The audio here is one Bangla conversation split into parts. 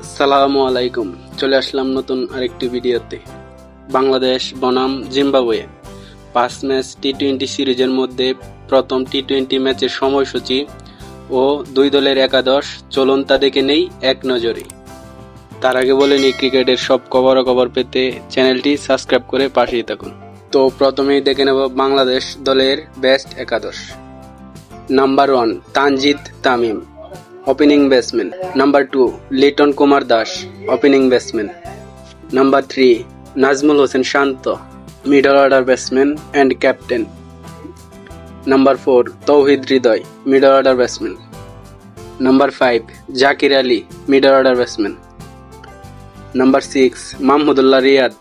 আসসালামু আলাইকুম। চলে আসলাম নতুন আরেকটি ভিডিওতে। বাংলাদেশ বনাম জিম্বাবুয়ে 5 ম্যাচ টি-20 সিরিজের মধ্যে প্রথম টি-20 ম্যাচের সময়সূচি ও দুই দলের একাদশ, চলুন তা দেখে নেই এক নজরে। তার আগে বলে নিই, ক্রিকেটের সব খবরাখবর পেতে চ্যানেলটি সাবস্ক্রাইব করে পাশেই থাকুন। তো প্রথমেই দেখে নেব বাংলাদেশ দলের বেস্ট একাদশ। Number 1 Tanzid Tamim, opening batsman. Number 2 Liton Kumar Das, opening batsman. Number 3 Najmul Hossain Shanto, middle order batsman and captain. Number 4 Towhid Hridoy, middle order batsman. Number 5 Zakir Ali, middle order batsman. Number 6 Mahmudullah Riyad,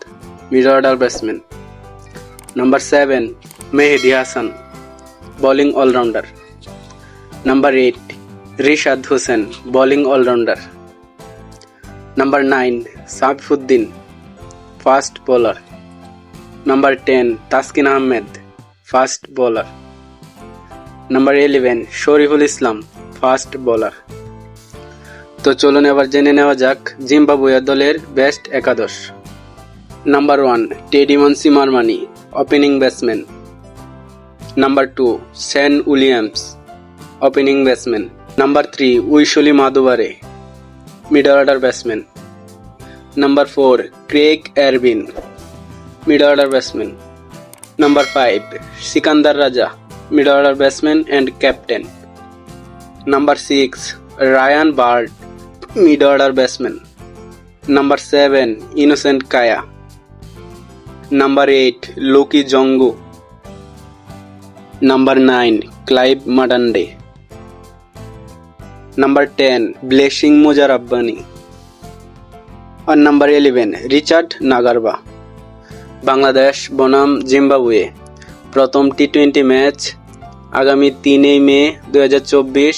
middle order batsman. Number 7 Mehedi Hasan, bowling all-rounder. Number 8 Rishad Hossain, bowling allrounder. Number 9 Saifuddin, fast bowler. Number 10 Taskin Ahmed, fast bowler. Number 11 Shariful Islam, fast bowler. তো চলুন এবার জেনে নেওয়া যাক জিম্বাবুয়ে দলের বেস্ট একাদশ। Number 1 Tadiwanashe Marumani, opening batsman. Number 2 Sean Williams, opening batsman. Number 3 Wessly Madhevere, middle order batsman. Number 4 Craig Ervine, middle order batsman. Number 5 Sikandar Raza, middle order batsman and captain. Number 6 Ryan Burl, middle order batsman. Number 7 Innocent Kaia. Number 8 Luke Jongwe. Number 9 Clive Madande. Number 10 Blessing Muzarabani আর নাম্বার 11 রিচার্ড নাগারবা। বাংলাদেশ বনাম জিম্বাবুয়ে প্রথম টি-20 ম্যাচ আগামী 3 মে 2024,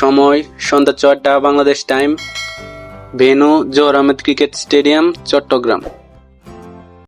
সময় সন্ধ্যা 4টা বাংলাদেশ টাইম, ভেন্যু জোহর আহমেদ ক্রিকেট স্টেডিয়াম, চট্টগ্রাম।